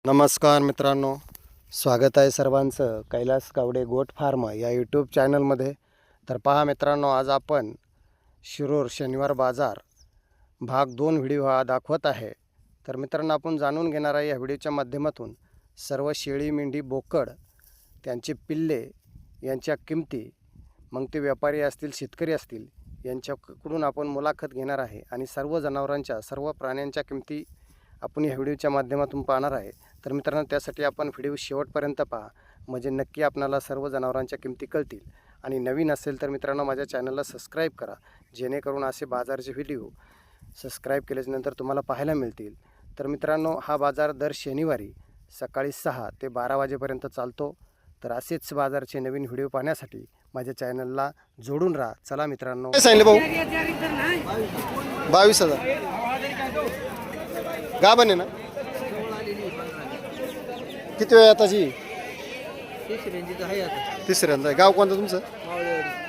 नमस्कार मित्रांनो, स्वागत आहे सर्वांचं कैलास गावडे गोट फार्म या यूट्यूब चॅनलमध्ये. तर पहा मित्रांनो, आज आपण शिरूर शनिवार बाजार भाग 2 व्हिडिओ हा दाखवत आहे. तर मित्रांनो, आपण जाणून घेणार आहे या व्हिडिओच्या माध्यमातून सर्व शेळी, मेंढी, बोकड, त्यांचे पिल्ले यांच्या किमती, मग ते व्यापारी असतील, शेतकरी असतील, यांच्याकडून आपण मुलाखत घेणार आहे आणि सर्व जनावरांच्या, सर्व प्राण्यांच्या किमती आपण या व्हिडिओच्या माध्यमातून पाहणार आहे. तर मित्रांनो, त्यासाठी आपण व्हिडिओ शेवटपर्यंत पहा, म्हणजे नक्की आपणाला सर्व जनावरांच्या किमती कळतील. आणि नवीन असेल तर मित्रांनो, माझ्या चॅनलला सबस्क्राईब करा, जेणेकरून असे बाजारचे व्हिडिओ सबस्क्राईब केल्यानंतर तुम्हाला पाहायला मिळतील. तर मित्रांनो, हा बाजार दर शनिवारी सकाळी 6 ते 12 वाजेपर्यंत चालतो. तर असेच बाजारचे नवीन व्हिडिओ पाहण्यासाठी माझ्या चॅनलला जोडून राहा. चला मित्रांनो, काय सांगितलं भाऊ? 22,000 गाभण आहे ना? किती वेळ आताची? तिसऱ्यांदा. गाव कोणतं तुमचं?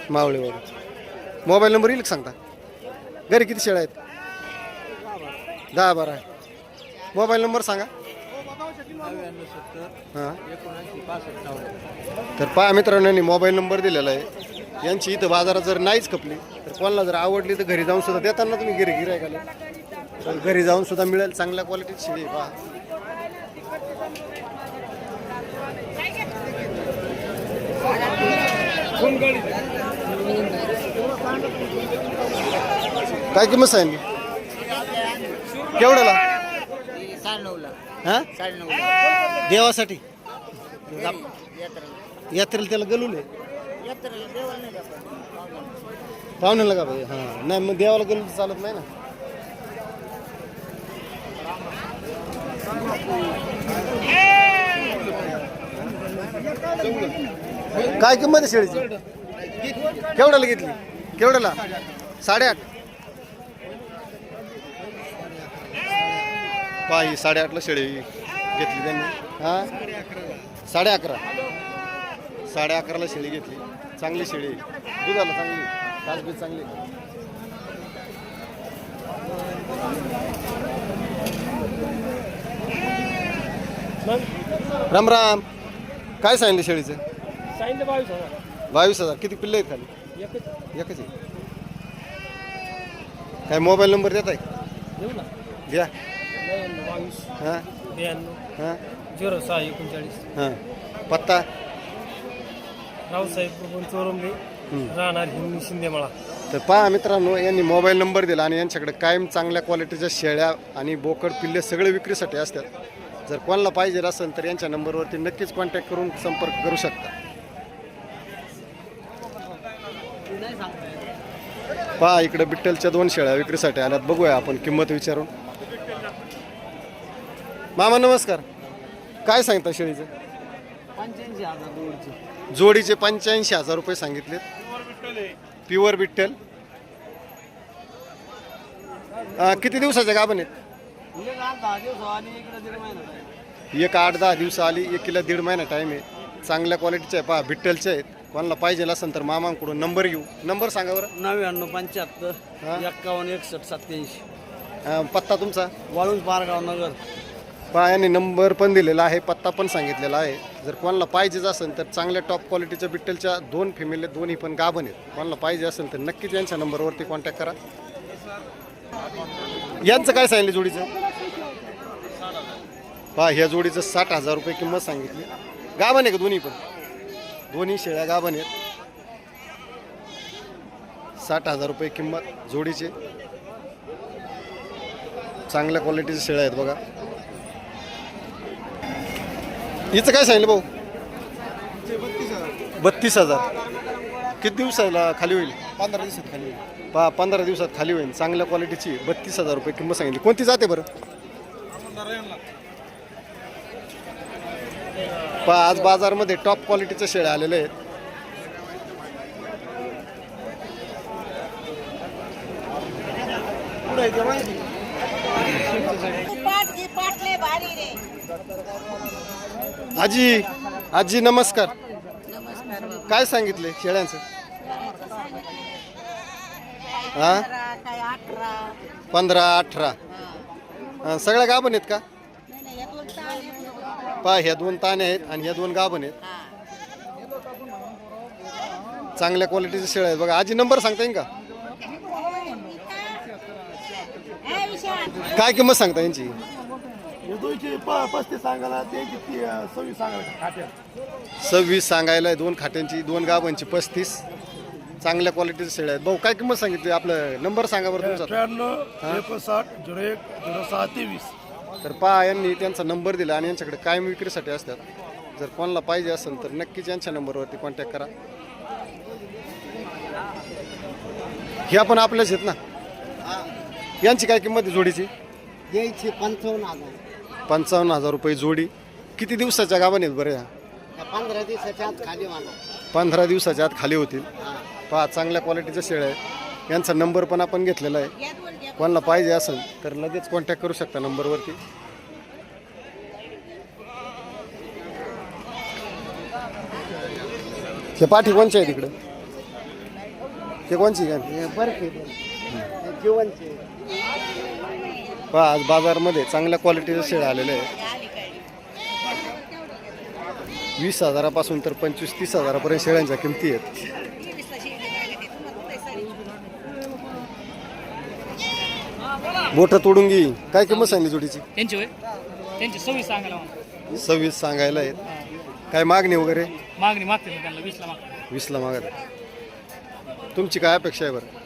मावळेवाडी. मोबाईल नंबर येईल सांगता? घरी किती शेळ्या आहेत? 10-12 आहे. मोबाईल नंबर सांगा. हां, तर पहा मित्रांनो, मोबाईल नंबर दिलेला आहे. यांची इथं बाजारात जर नाहीच खपली तर कोणाला जर आवडली तर घरी जाऊन सुद्धा देताना तुम्ही गिरायकाला, तर घरी जाऊन सुद्धा मिळेल. चांगल्या क्वालिटीची शेळी पहा. काय किंमत सांगितली? केवढ्याला? 9.5 हां, 9.5 देवासाठी यात्रेला त्याला गलूले पाहुण्याला का पाहिजे? हां, नाही मग देवाला गलू चालत नाही ना. काय किंमत आहे शेळीची? केवढ्याला घेतली? केवढ्याला? 8.5. पहा, ही 8.5ला शेळी घेतली त्यांनी. हां, 11.5. 11.5ला शेळी घेतली. चांगली शेळी, दुधाला चांगली, कासबीज चांगली. राम राम. काय सांगितलं शेळीचं? 22,000. किती पिल्ले आहेत खाली? एकच आहे. काय मोबाईल नंबर देत आहे? द्या. हां 92 हां 0639 हां. पत्ता? रावसाहेब चोरंबे, राहणार हिंदी शिंदेमाळा. तर पहा मित्रांनो, यांनी मोबाईल नंबर दिला आणि यांच्याकडे कायम चांगल्या क्वालिटीच्या शेळ्या आणि बोकड पिल्ले सगळे विक्रीसाठी असतात. जर कोणाला पाहिजे असेल तर यांच्या नंबरवरती नक्कीच कॉन्टॅक्ट करून संपर्क करू शकता. पहा, इकडे बिट्टलच्या 2 शेळ्या विक्रीसाठी आल्यात. बघूया आपण किंमत विचारून. मामा नमस्कार. काय सांगता शेळीचं? 85,000 जोडीचे 85,000 रुपये सांगितलेत. प्युअर बिट्टल. किती दिवसाच्या गाभण आहेत? एक 8-10 दिवस आली. एकीला 1.5 महिना टाईम आहे. चांगल्या क्वालिटीचे आहे. पहा, बिट्टलचे आहेत. कोणाला पाहिजे असेल तर मामांकडून नंबर घेऊ. नंबर सांगा बरं. 99 75 51 61 87. पत्ता तुमचा? वाळूंज पारगाव नगर. पहा, यांनी नंबर पण दिलेला आहे, पत्ता पण सांगितलेला आहे. जर कोणाला पाहिजेच असेल तर चांगल्या टॉप क्वालिटीच्या बिट्टलच्या 2 फिमेल आहेत, दोन्ही पण गाभण आहेत. कोणाला पाहिजे असेल तर नक्कीच यांच्या नंबरवरती कॉन्टॅक्ट करा. यांचं काय सांगितलं जोडीचं? पहा, ह्या जोडीचं 60,000 रुपये किंमत सांगितली. गाभण आहे का दोन्ही पण? दोन्ही शेळ्या गाभण आहेत. 60,000 रुपये किंमत जोडीचे. चांगल्या क्वालिटीच्या शेळ्या आहेत बघा. हिचं काय सांगितलं भाऊ? 32,000. किती दिवसाला खाली होईल? 15 दिवसात खाली. पहा, 15 दिवसात खाली होईल. चांगल्या क्वालिटीची 32,000 रुपये किंमत सांगितली. कोणती जाते बरं? पहा, आज बाजारमध्ये टॉप क्वालिटीच्या शेळ्या आलेल्या आहेत. आजी नमस्कार. काय सांगितले शेळ्यांचं? हां, 15-18. सगळ्या गाभण आहेत का? पहा ह्या 2 ताने आहेत आणि ह्या 2 गाभण आहेत. चांगल्या क्वालिटीचे शेळ्या आहेत बघा. आजी नंबर सांगता येईल का? काय किंमत सांगता यांची? 35 सांगायला त्यांची 26 सांगायला खात्यात 26 सांगायला 2 खाट्यांची 2 गाभांची 35. चांगल्या क्वालिटीचे शेळ्या आहेत भाऊ. काय किंमत सांगितली? आपलं नंबर सांगा बरं तुमचा. 93 59 01 06 23. तर पहा यांनी त्यांचा नंबर दिला आणि यांच्याकडे कायम विक्रीसाठी असतात. जर कोणाला पाहिजे असेल तर नक्कीच यांच्या नंबरवरती कॉन्टॅक्ट करा. ह्या पण आपल्याच आहेत ना. यांची काय किंमत आहे जोडीची? द्यायची 55,000. 55,000 रुपये जोडी. किती दिवसाच्या गाभण आहेत बरं? 15 दिवसाच्या आत खाली मला 15 दिवसाच्या आत खाली होतील. पहा चांगल्या क्वालिटीच्या शेळ्या आहेत. यांचा नंबर पण आपण घेतलेला आहे. कोणाला पाहिजे असेल तर लगेच कॉन्टॅक्ट करू शकता नंबरवरती. हे पाठी कोणचे आहे तिकडे? ते कोणची काय? बर्फी जीवनचे पहा आज बाजारमध्ये चांगल्या क्वालिटीचे शेळ्या आलेले आहे. 20,000पासून तर 25-30 हजारापर्यंत शेळ्यांच्या किमती आहेत. मोठं तोडून घे. काय किंमत सांगली जोडीची? त्यांची होय त्यांची 26 सांगायला 26 सांगायला आहेत. काय मागणी वगैरे? मागणी मागते मी त्यांना 20ला मागते 20ला मागत. तुमची काय अपेक्षा आहे बरं?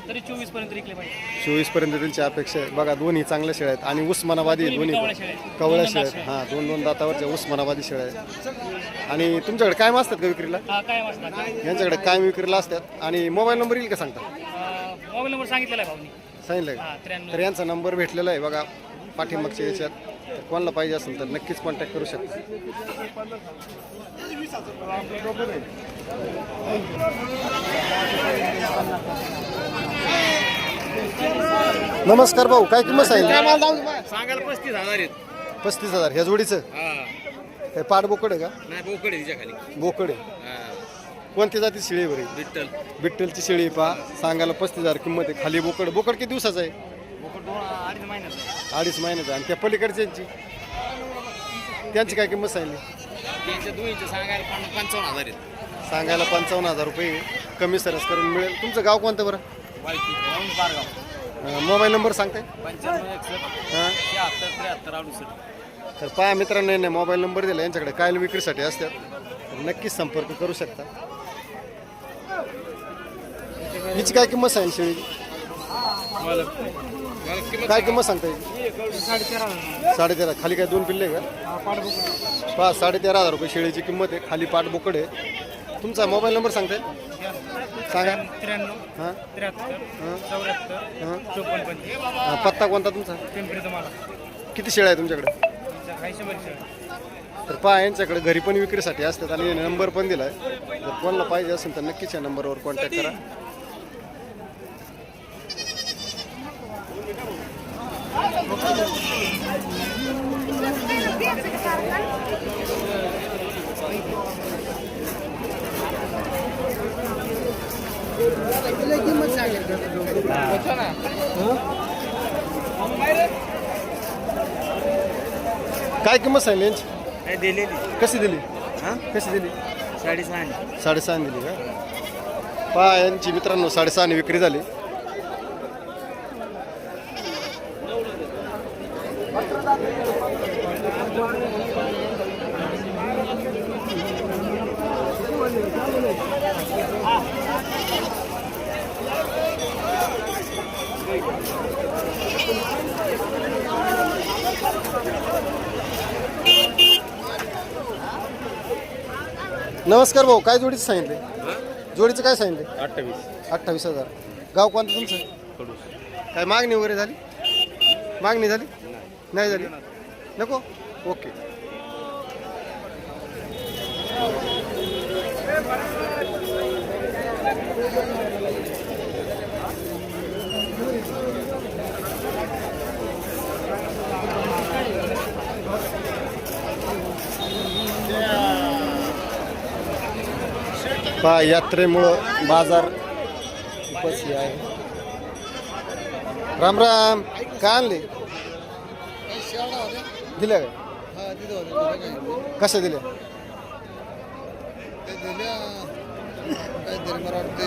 तरी 24 पर्यंत विकले पाहिजे. 24 पर्यंत त्यांची अपेक्षा आहे. बघा दोन्ही चांगल्या शेळ्या आहेत आणि उस्मानाबादी आहे दोन्ही कवळ्या शेळ्या आहेत. कवळ्या दोन शेळ्या दात आहेत. हां 2-2 दातावरच्या उस्मानाबादी शेळ्या आहेत. आणि तुमच्याकडे काय असतात का विक्रीला? हा काय वाजता यांच्याकडे काय विक्रीला असतात. आणि मोबाईल नंबर येईल का सांगता? मोबाईल नंबर सांगितलेला आहे भाऊनी. सांगितलं का? हा 93 तर यांचा नंबर भेटलेला आहे बघा पाठीमागच्या याच्यात. तर कोणाला पाहिजे असेल तर नक्कीच कॉन्टॅक्ट करू शकता. नमस्कार भाऊ. काय किंमत सांगितली? सांगायला 35,000 आहेत. 35,000 ह्या जोडीचं. काय पाठ बोकड आहे का? नाही बोकड आहे तिच्या खाली. बोकड आहे. कोणत्या जाती शेळी आहे बरी? विठ्ठल बिट्टलची शेळी आहे पहा. सांगायला 35,000 किंमत आहे. खाली बोकड. बोकड किती दिवसाचं आहे? बोकड 2-2.5 महिन्याचा 2.5 महिन्याचा. आणि त्या पलीकडच्यांची त्यांची काय किंमत सांगितली? त्यांच्या दोन्हीचे सांगायला 55,000 आहेत. सांगायला 55,000 रुपये. कमी सरस करून मिळेल. तुमचं गाव कोणतं बरं? वाळकी पारगाव. मोबाईल नंबर सांगताय? 95 हां 76 73 68. तर पहा मित्रांनो यांनी मोबाईल नंबर दिला. यांच्याकडे काय विक्रीसाठी असतात तर नक्कीच संपर्क करू शकता. हिची काय किंमत सांगेल शेळीची? काय किंमत सांगता येईल? 13.5. खाली काय 2 पिल्ले का? पहा 13.5 रुपये शेळीची किंमत आहे. खाली पाठ बोकड आहे. तुमचा मोबाईल नंबर सांगता येईल? सांगा. 93 हां 73 74 हां 54 पत्ता कोणता तुमचा? पिंपरी तुम्हाला किती शेळ्या आहे तुमच्याकडे? 100 तर पहा यांच्याकडे घरी पण विक्रीसाठी असतात आणि नंबर पण दिला आहे. जर कोणाला पाहिजे असेल तर नक्कीच या नंबरवर कॉन्टॅक्ट करा. काय किंमत सांगली यांची? काय दिलेली कशी दिली? हां कशी दिली? 6.5. 6.5 दिली का? पहा यांची मित्रांनो 6.5 विक्री झाली. नमस्कार भाऊ. काय जोडीचं सांगितले? जोडीचं काय सांगितले? 28,000. गाव कोणतं तुमचं? काय मागणी वगैरे झाली? मागणी झाली? नाही झाली? नको. ओके. पहा यात्रेमुळं बाजार खूपच हे आहे. राम राम. काय आणले? दिलं काय? कसे दिले ते दिल्या काहीतरी मला वाटते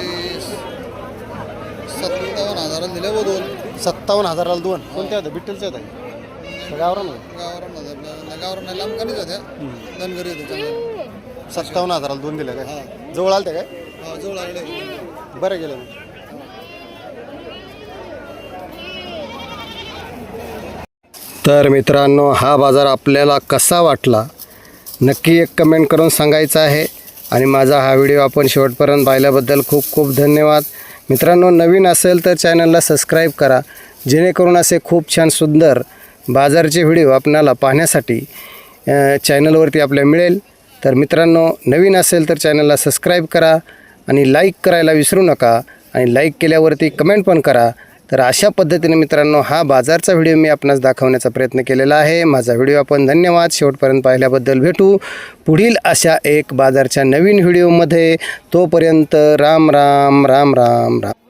57,000 दिल्या व 2 57,000ला 2 कोणत्या होत्या बिट्टलच्या होत्या गावरान गावरान लांब कमीच होत्या धनगरी होते 57,000ला 2 दिले काय जवळ आलते काय जवळ आले बरं गेलं मग. तर मित्रांनो हा बाजार आपल्याला कसा वाटला नक्की एक कमेंट करून सांगायचं आहे आणि माझा हा व्हिडिओ आपण शेवटपर्यंत पाहिल्याबद्दल खूप खूप धन्यवाद. मित्रांनो नवीन असेल तर चॅनलला सबस्क्राईब करा जेणेकरून असे खूप छान सुंदर बाजारचे व्हिडिओ आपणाला पाहण्यासाठी चॅनलवरती आपल्या मिळेल. तर मित्रांनो नवीन असेल तर चॅनलला सबस्क्राईब करा आणि लाईक करायला विसरू नका आणि लाईक केल्यावरती कमेंट पण करा. तर अशा पद्धतीने मित्रांनो हा बाजारचा व्हिडिओ मी आपणास दाखवण्याचा प्रयत्न केलेला आहे. माझा व्हिडिओ आपण धन्यवाद शेवटपर्यंत पाहिल्याबद्दल. भेटू पुढील अशा एक बाजारच्या नवीन व्हिडिओमध्ये. तोपर्यंत राम राम राम राम राम.